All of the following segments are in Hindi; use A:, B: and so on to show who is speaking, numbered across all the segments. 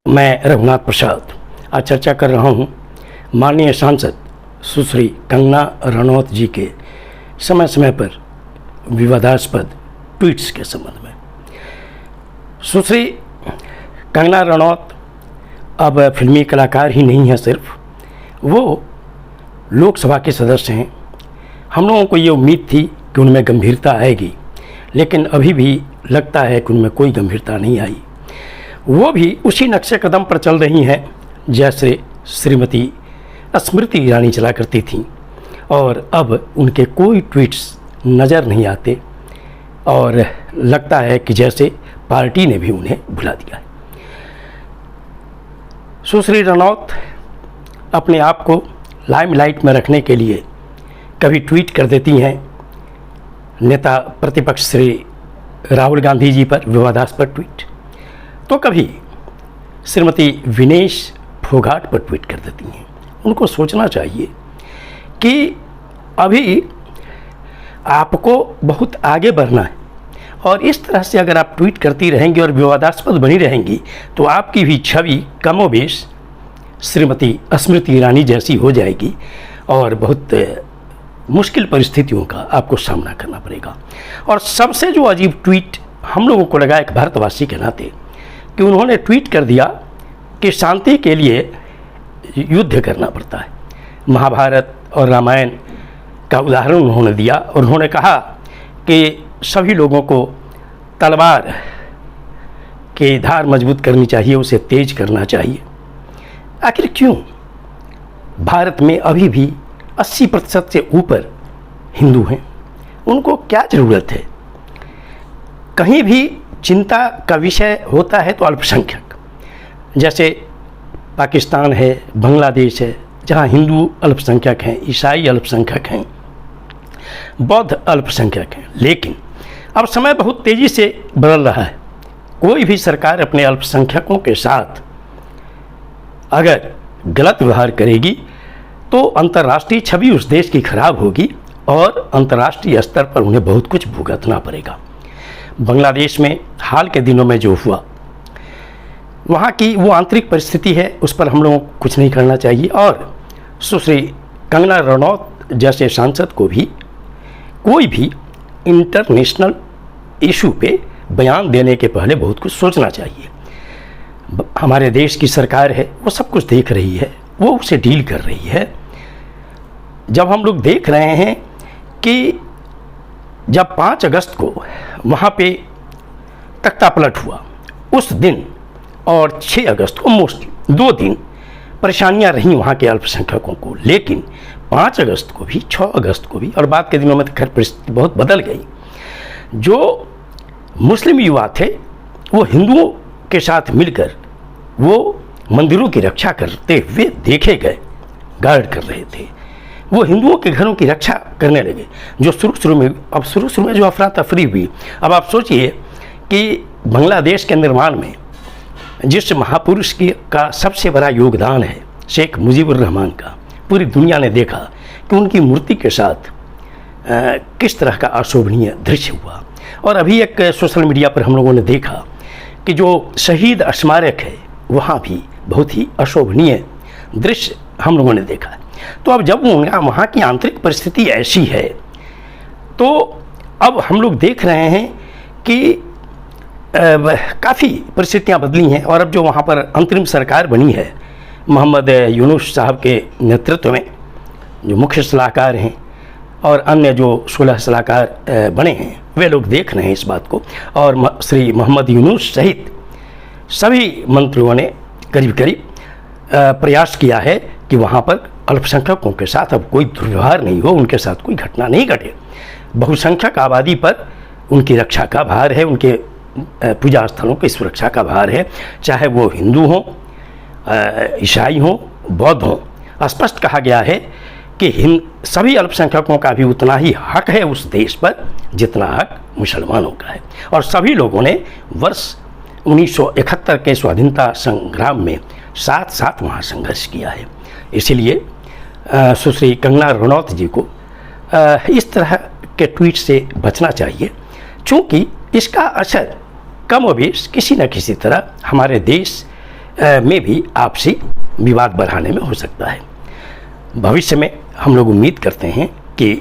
A: मैं रघुनाथ प्रसाद आज चर्चा कर रहा हूँ माननीय सांसद सुश्री कंगना रनौत जी के समय समय पर विवादास्पद ट्वीट्स के संबंध में। सुश्री कंगना रनौत अब फिल्मी कलाकार ही नहीं है, सिर्फ वो लोकसभा के सदस्य हैं। हम लोगों को ये उम्मीद थी कि उनमें गंभीरता आएगी, लेकिन अभी भी लगता है कि उनमें कोई गंभीरता नहीं आई। वो भी उसी नक्शे कदम पर चल रही हैं जैसे श्रीमती स्मृति ईरानी चला करती थीं, और अब उनके कोई ट्वीट्स नज़र नहीं आते और लगता है कि जैसे पार्टी ने भी उन्हें भुला दिया है। सुश्री रनौत अपने आप को लाइमलाइट में रखने के लिए कभी ट्वीट कर देती हैं नेता प्रतिपक्ष श्री राहुल गांधी जी पर विवादास्पद ट्वीट, तो कभी श्रीमती विनेश फोगाट पर ट्वीट कर देती हैं। उनको सोचना चाहिए कि अभी आपको बहुत आगे बढ़ना है, और इस तरह से अगर आप ट्वीट करती रहेंगी और विवादास्पद बनी रहेंगी तो आपकी भी छवि कमोबेश श्रीमती स्मृति ईरानी जैसी हो जाएगी और बहुत मुश्किल परिस्थितियों का आपको सामना करना पड़ेगा। और सबसे जो अजीब ट्वीट हम लोगों को लगा एक भारतवासी के नाते कि उन्होंने ट्वीट कर दिया कि शांति के लिए युद्ध करना पड़ता है। महाभारत और रामायण का उदाहरण उन्होंने दिया और उन्होंने कहा कि सभी लोगों को तलवार की धार मजबूत करनी चाहिए, उसे तेज करना चाहिए। आखिर क्यों? भारत में अभी भी 80% से ऊपर हिंदू हैं, उनको क्या ज़रूरत है? कहीं भी चिंता का विषय होता है तो अल्पसंख्यक, जैसे पाकिस्तान है, बांग्लादेश है, जहाँ हिंदू अल्पसंख्यक हैं, ईसाई अल्पसंख्यक हैं, बौद्ध अल्पसंख्यक हैं। लेकिन अब समय बहुत तेज़ी से बदल रहा है। कोई भी सरकार अपने अल्पसंख्यकों के साथ अगर गलत व्यवहार करेगी तो अंतर्राष्ट्रीय छवि उस देश की खराब होगी और अंतर्राष्ट्रीय स्तर पर उन्हें बहुत कुछ भुगतना पड़ेगा। बांग्लादेश में हाल के दिनों में जो हुआ, वहाँ की वो आंतरिक परिस्थिति है, उस पर हम लोगों को कुछ नहीं करना चाहिए। और सुश्री कंगना रनौत जैसे सांसद को भी कोई भी इंटरनेशनल इशू पे बयान देने के पहले बहुत कुछ सोचना चाहिए। हमारे देश की सरकार है, वो सब कुछ देख रही है, वो उसे डील कर रही है। जब हम लोग देख रहे हैं कि जब 5 अगस्त को वहाँ पे तख्ता पलट हुआ, उस दिन और 6 अगस्त को मोस्टली 2 दिन परेशानियाँ रहीं वहाँ के अल्पसंख्यकों को, लेकिन 5 अगस्त को भी, 6 अगस्त को भी, और बाद के दिनों में तो खैर परिस्थिति बहुत बदल गई। जो मुस्लिम युवा थे वो हिंदुओं के साथ मिलकर वो मंदिरों की रक्षा करते हुए देखे गए, गार्ड कर रहे थे। वो हिंदुओं के घरों की रक्षा करने लगे, जो शुरू में जो अफरा तफरी हुई। अब आप सोचिए कि बांग्लादेश के निर्माण में जिस महापुरुष का सबसे बड़ा योगदान है, शेख मुजीबुर रहमान का, पूरी दुनिया ने देखा कि उनकी मूर्ति के साथ किस तरह का अशोभनीय दृश्य हुआ। और अभी एक सोशल मीडिया पर हम लोगों ने देखा कि जो शहीद स्मारक है वहाँ भी बहुत ही अशोभनीय दृश्य हम लोगों ने देखा। तो अब जब वहाँ की आंतरिक परिस्थिति ऐसी है तो अब हम लोग देख रहे हैं कि काफ़ी परिस्थितियाँ बदली हैं। और अब जो वहाँ पर अंतरिम सरकार बनी है मोहम्मद यूनुस साहब के नेतृत्व में, जो मुख्य सलाहकार हैं और अन्य जो 16 सलाहकार बने हैं, वे लोग देख रहे हैं इस बात को। और श्री मोहम्मद यूनुस सहित सभी मंत्रियों ने करीब करीब प्रयास किया है कि वहाँ पर अल्पसंख्यकों के साथ अब कोई दुर्व्यवहार नहीं हो, उनके साथ कोई घटना नहीं घटे। बहुसंख्यक आबादी पर उनकी रक्षा का भार है, उनके पूजा स्थलों की सुरक्षा का भार है, चाहे वो हिंदू हों, ईसाई हों, बौद्ध हों। स्पष्ट कहा गया है कि सभी अल्पसंख्यकों का भी उतना ही हक है उस देश पर जितना हक मुसलमानों का है। और सभी लोगों ने वर्ष 1971 के स्वाधीनता संग्राम में साथ साथ वहाँ संघर्ष किया है। इसीलिए सुश्री कंगना रनौत जी को इस तरह के ट्वीट से बचना चाहिए, चूँकि इसका असर कमोबेश किसी न किसी तरह हमारे देश में भी आपसी विवाद बढ़ाने में हो सकता है। भविष्य में हम लोग उम्मीद करते हैं कि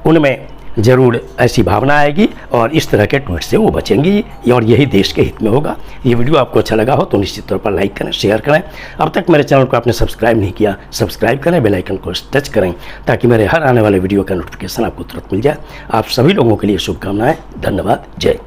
A: उनमें ज़रूर ऐसी भावना आएगी और इस तरह के ट्वीट से वो बचेंगी और यही देश के हित में होगा। ये वीडियो आपको अच्छा लगा हो तो निश्चित तौर पर लाइक करें, शेयर करें। अब तक मेरे चैनल को आपने सब्सक्राइब नहीं किया, सब्सक्राइब करें, बेल आइकन को टच करें ताकि मेरे हर आने वाले वीडियो का नोटिफिकेशन आपको तुरंत मिल जाए। आप सभी लोगों के लिए शुभकामनाएं। धन्यवाद। जय